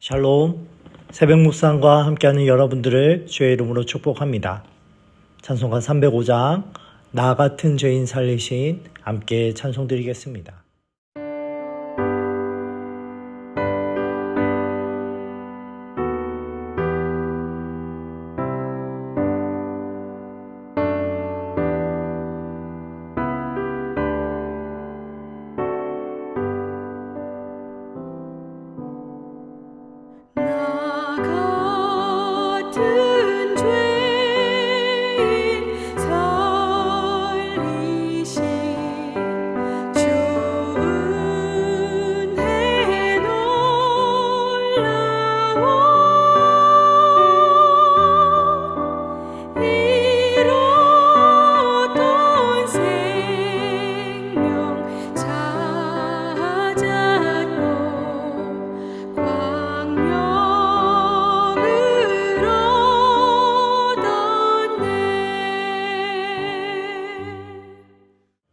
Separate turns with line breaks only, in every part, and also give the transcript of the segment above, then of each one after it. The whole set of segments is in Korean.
샬롬, 새벽 묵상과 함께하는 여러분들을 주의 이름으로 축복합니다. 찬송가 305장, 나 같은 죄인 살리신 함께 찬송드리겠습니다.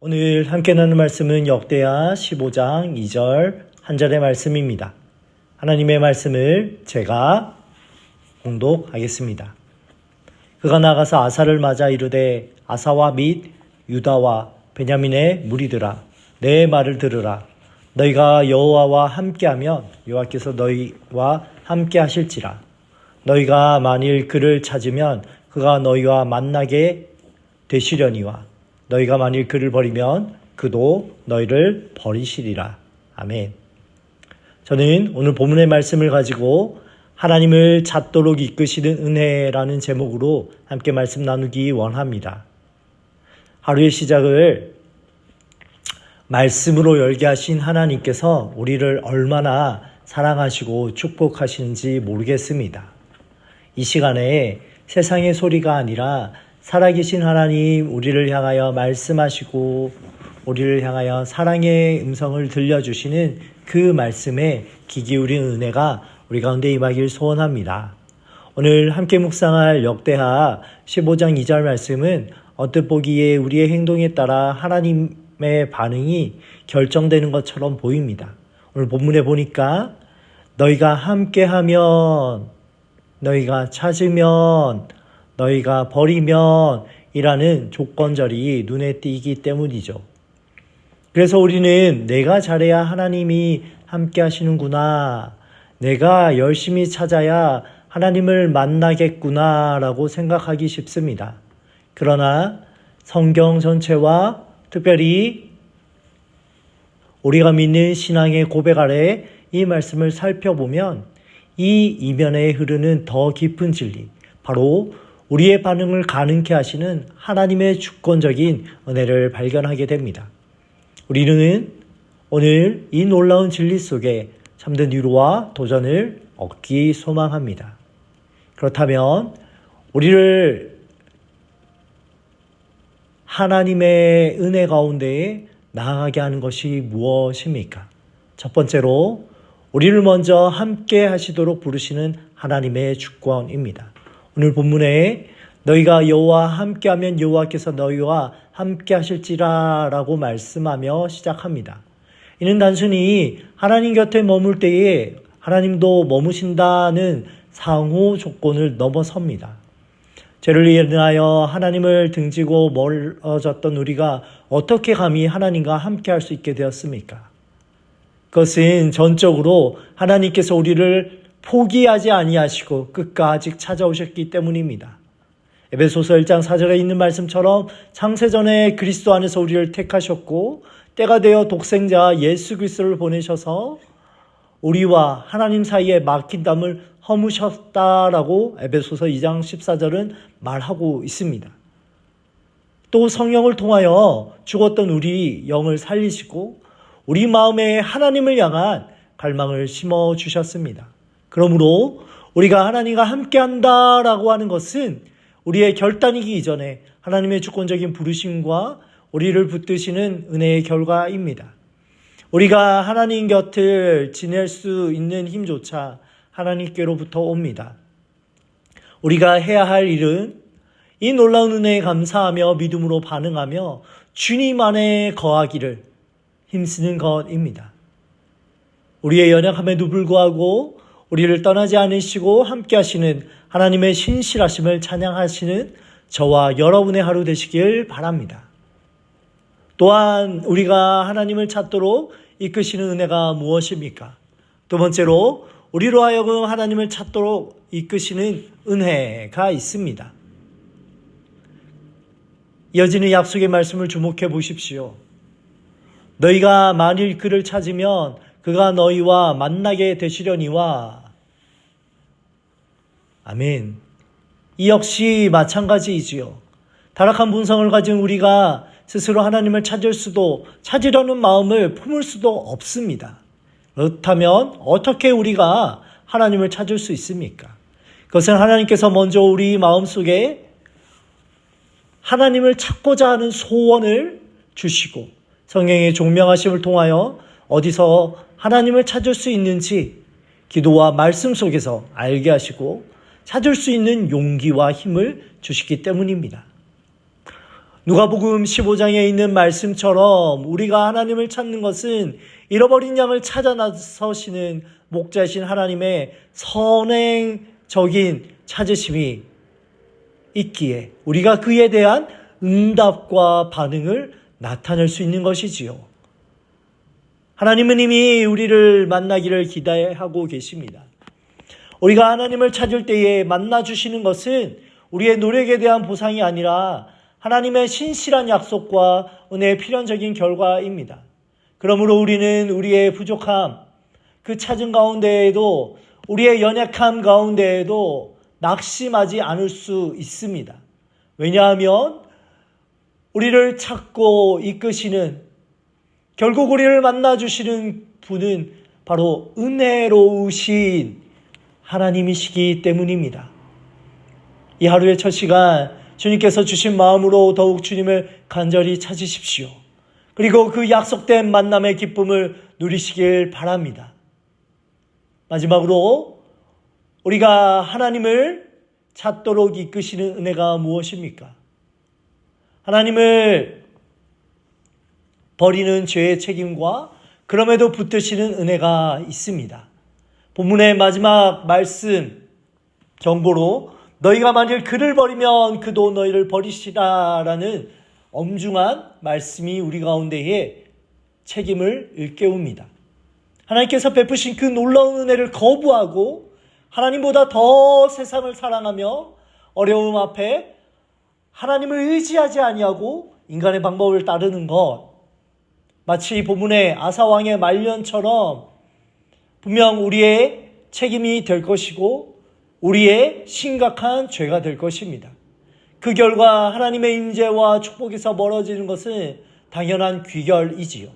오늘 함께 나눌 말씀은 역대하 15장 2절 한 절의 말씀입니다. 하나님의 말씀을 제가 봉독하겠습니다. 그가 나가서 아사를 맞아 이르되 아사와 및 유다와 베냐민의 무리들아 내 말을 들으라. 너희가 여호와와 함께하면 여호와께서 너희와 함께 하실지라. 너희가 만일 그를 찾으면 그가 너희와 만나게 되시려니와 너희가 만일 그를 버리면 그도 너희를 버리시리라. 아멘. 저는 오늘 본문의 말씀을 가지고 하나님을 찾도록 이끄시는 은혜라는 제목으로 함께 말씀 나누기 원합니다. 하루의 시작을 말씀으로 열게 하신 하나님께서 우리를 얼마나 사랑하시고 축복하시는지 모르겠습니다. 이 시간에 세상의 소리가 아니라 살아계신 하나님 우리를 향하여 말씀하시고 우리를 향하여 사랑의 음성을 들려주시는 그 말씀에 귀 기울인 은혜가 우리 가운데 임하길 소원합니다. 오늘 함께 묵상할 역대하 15장 2절 말씀은 언뜻 보기에 우리의 행동에 따라 하나님의 반응이 결정되는 것처럼 보입니다. 오늘 본문에 보니까 너희가 함께하면, 너희가 찾으면, 너희가 버리면 이라는 조건절이 눈에 띄기 때문이죠. 그래서 우리는 내가 잘해야 하나님이 함께 하시는구나, 내가 열심히 찾아야 하나님을 만나겠구나 라고 생각하기 쉽습니다. 그러나 성경 전체와 특별히 우리가 믿는 신앙의 고백 아래 이 말씀을 살펴보면 이 이면에 흐르는 더 깊은 진리, 바로 우리의 반응을 가능케 하시는 하나님의 주권적인 은혜를 발견하게 됩니다. 우리는 오늘 이 놀라운 진리 속에 참된 위로와 도전을 얻기 소망합니다. 그렇다면 우리를 하나님의 은혜 가운데에 나아가게 하는 것이 무엇입니까? 첫 번째로 우리를 먼저 함께 하시도록 부르시는 하나님의 주권입니다. 오늘 본문에 너희가 여호와와 함께하면 여호와께서 너희와 함께 하실지라 라고 말씀하며 시작합니다. 이는 단순히 하나님 곁에 머물 때에 하나님도 머무신다는 상호 조건을 넘어섭니다. 죄를 인하여 하나님을 등지고 멀어졌던 우리가 어떻게 감히 하나님과 함께 할 수 있게 되었습니까? 그것은 전적으로 하나님께서 우리를 포기하지 아니하시고 끝까지 찾아오셨기 때문입니다. 에베소서 1장 4절에 있는 말씀처럼 창세전에 그리스도 안에서 우리를 택하셨고 때가 되어 독생자 예수 그리스도를 보내셔서 우리와 하나님 사이에 막힌 담을 허무셨다라고 에베소서 2장 14절은 말하고 있습니다. 또 성령을 통하여 죽었던 우리 영을 살리시고 우리 마음에 하나님을 향한 갈망을 심어주셨습니다. 그러므로 우리가 하나님과 함께한다라고 하는 것은 우리의 결단이기 이전에 하나님의 주권적인 부르심과 우리를 붙드시는 은혜의 결과입니다. 우리가 하나님 곁을 지낼 수 있는 힘조차 하나님께로부터 옵니다. 우리가 해야 할 일은 이 놀라운 은혜에 감사하며 믿음으로 반응하며 주님 안에 거하기를 힘쓰는 것입니다. 우리의 연약함에도 불구하고 우리를 떠나지 않으시고 함께 하시는 하나님의 신실하심을 찬양하시는 저와 여러분의 하루 되시길 바랍니다. 또한 우리가 하나님을 찾도록 이끄시는 은혜가 무엇입니까? 두 번째로 우리로 하여금 하나님을 찾도록 이끄시는 은혜가 있습니다. 이어지는 약속의 말씀을 주목해 보십시오. 너희가 만일 그를 찾으면 그가 너희와 만나게 되시려니와. 아멘. 이 역시 마찬가지이지요. 타락한 본성을 가진 우리가 스스로 하나님을 찾으려는 마음을 품을 수도 없습니다. 그렇다면 어떻게 우리가 하나님을 찾을 수 있습니까? 그것은 하나님께서 먼저 우리 마음속에 하나님을 찾고자 하는 소원을 주시고 성령의 종명하심을 통하여 어디서 하나님을 찾을 수 있는지 기도와 말씀 속에서 알게 하시고 찾을 수 있는 용기와 힘을 주시기 때문입니다. 누가복음 15장에 있는 말씀처럼 우리가 하나님을 찾는 것은 잃어버린 양을 찾아 나서시는 목자이신 하나님의 선행적인 찾으심이 있기에 우리가 그에 대한 응답과 반응을 나타낼 수 있는 것이지요. 하나님은 이미 우리를 만나기를 기대하고 계십니다. 우리가 하나님을 찾을 때에 만나주시는 것은 우리의 노력에 대한 보상이 아니라 하나님의 신실한 약속과 은혜의 필연적인 결과입니다. 그러므로 우리는 우리의 부족함, 그 찾은 가운데에도 우리의 연약함 가운데에도 낙심하지 않을 수 있습니다. 왜냐하면 우리를 찾고 이끄시는, 결국 우리를 만나주시는 분은 바로 은혜로우신 하나님이시기 때문입니다. 이 하루의 첫 시간 주님께서 주신 마음으로 더욱 주님을 간절히 찾으십시오. 그리고 그 약속된 만남의 기쁨을 누리시길 바랍니다. 마지막으로 우리가 하나님을 찾도록 이끄시는 은혜가 무엇입니까? 하나님을 버리는 죄의 책임과 그럼에도 붙드시는 은혜가 있습니다. 본문의 마지막 말씀 경고로 너희가 만일 그를 버리면 그도 너희를 버리시라라는 엄중한 말씀이 우리 가운데에 책임을 일깨웁니다. 하나님께서 베푸신 그 놀라운 은혜를 거부하고 하나님보다 더 세상을 사랑하며 어려움 앞에 하나님을 의지하지 아니하고 인간의 방법을 따르는 것, 마치 본문의 아사왕의 말년처럼 분명 우리의 책임이 될 것이고 우리의 심각한 죄가 될 것입니다. 그 결과 하나님의 임재와 축복에서 멀어지는 것은 당연한 귀결이지요.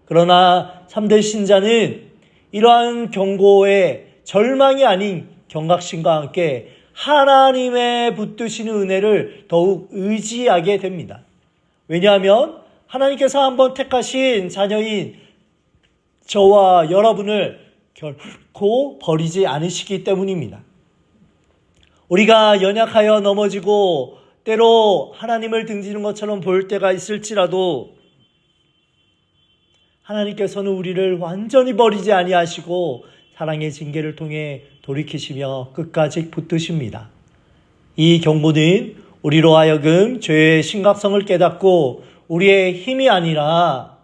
그러나 참된 신자는 이러한 경고에 절망이 아닌 경각심과 함께 하나님의 붙드시는 은혜를 더욱 의지하게 됩니다. 왜냐하면 하나님께서 한번 택하신 자녀인 저와 여러분을 결코 버리지 않으시기 때문입니다. 우리가 연약하여 넘어지고 때로 하나님을 등지는 것처럼 보일 때가 있을지라도 하나님께서는 우리를 완전히 버리지 아니하시고 사랑의 징계를 통해 돌이키시며 끝까지 붙드십니다. 이 경고는 우리로 하여금 죄의 심각성을 깨닫고 우리의 힘이 아니라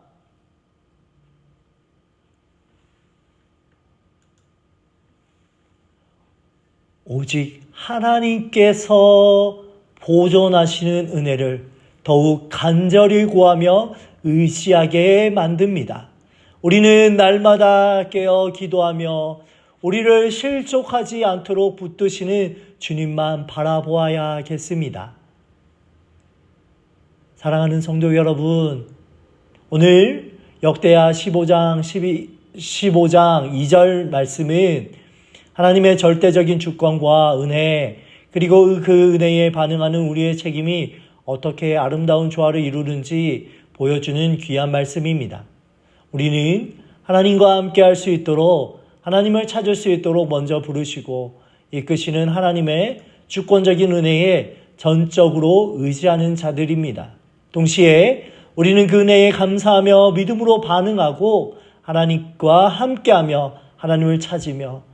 오직 하나님께서 보존하시는 은혜를 더욱 간절히 구하며 의지하게 만듭니다. 우리는 날마다 깨어 기도하며 우리를 실족하지 않도록 붙드시는 주님만 바라보아야겠습니다. 사랑하는 성도 여러분, 오늘 역대하 15장 2절 말씀은 하나님의 절대적인 주권과 은혜, 그리고 그 은혜에 반응하는 우리의 책임이 어떻게 아름다운 조화를 이루는지 보여주는 귀한 말씀입니다. 우리는 하나님과 함께 할 수 있도록, 하나님을 찾을 수 있도록 먼저 부르시고 이끄시는 하나님의 주권적인 은혜에 전적으로 의지하는 자들입니다. 동시에 우리는 그 은혜에 감사하며 믿음으로 반응하고 하나님과 함께하며 하나님을 찾으며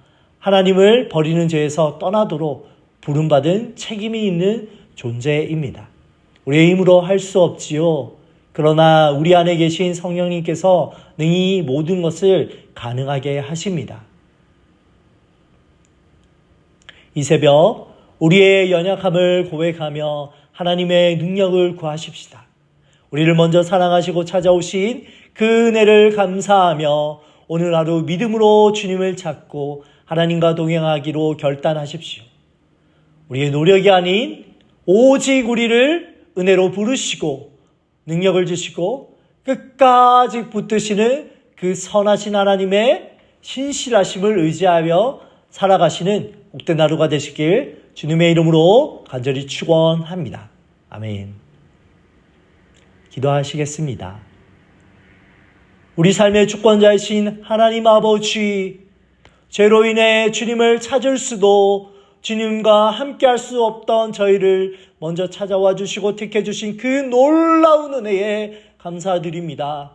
하나님을 버리는 죄에서 떠나도록 부름받은 책임이 있는 존재입니다. 우리의 힘으로 할 수 없지요. 그러나 우리 안에 계신 성령님께서 능히 모든 것을 가능하게 하십니다. 이 새벽 우리의 연약함을 고백하며 하나님의 능력을 구하십시다. 우리를 먼저 사랑하시고 찾아오신 그 은혜를 감사하며 오늘 하루 믿음으로 주님을 찾고 하나님과 동행하기로 결단하십시오. 우리의 노력이 아닌 오직 우리를 은혜로 부르시고 능력을 주시고 끝까지 붙드시는 그 선하신 하나님의 신실하심을 의지하며 살아가시는 복된 하루가 되시길 주님의 이름으로 간절히 축원합니다. 아멘. 기도하시겠습니다. 우리 삶의 주권자이신 하나님 아버지, 죄로 인해 주님을 찾을 수도 주님과 함께할 수 없던 저희를 먼저 찾아와 주시고 택해 주신 그 놀라운 은혜에 감사드립니다.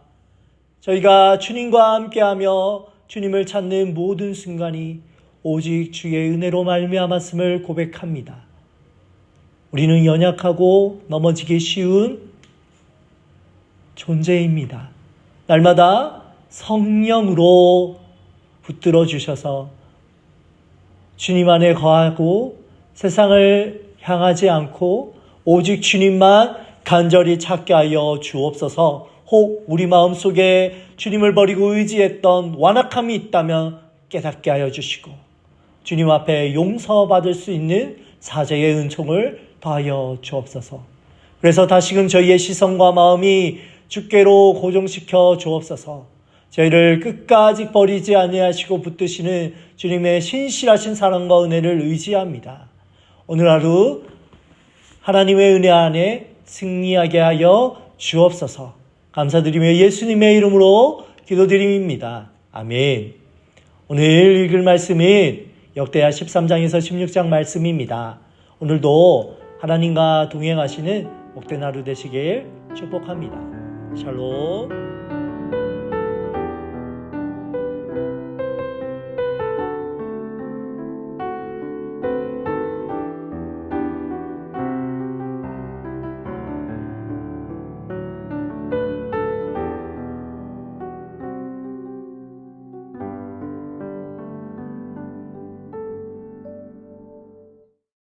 저희가 주님과 함께하며 주님을 찾는 모든 순간이 오직 주의 은혜로 말미암았음을 고백합니다. 우리는 연약하고 넘어지기 쉬운 존재입니다. 날마다 성령으로 붙들어 주셔서 주님 안에 거하고 세상을 향하지 않고 오직 주님만 간절히 찾게 하여 주옵소서. 혹 우리 마음속에 주님을 버리고 의지했던 완악함이 있다면 깨닫게 하여 주시고 주님 앞에 용서받을 수 있는 사죄의 은총을 더하여 주옵소서. 그래서 다시금 저희의 시선과 마음이 주께로 고정시켜 주옵소서. 저희를 끝까지 버리지 아니하시고 붙드시는 주님의 신실하신 사랑과 은혜를 의지합니다. 오늘 하루 하나님의 은혜 안에 승리하게 하여 주옵소서. 감사드리며 예수님의 이름으로 기도드립니다. 아멘. 오늘 읽을 말씀은 역대하 13장에서 16장 말씀입니다. 오늘도 하나님과 동행하시는 복된 하루 되시길 축복합니다. 샬롬.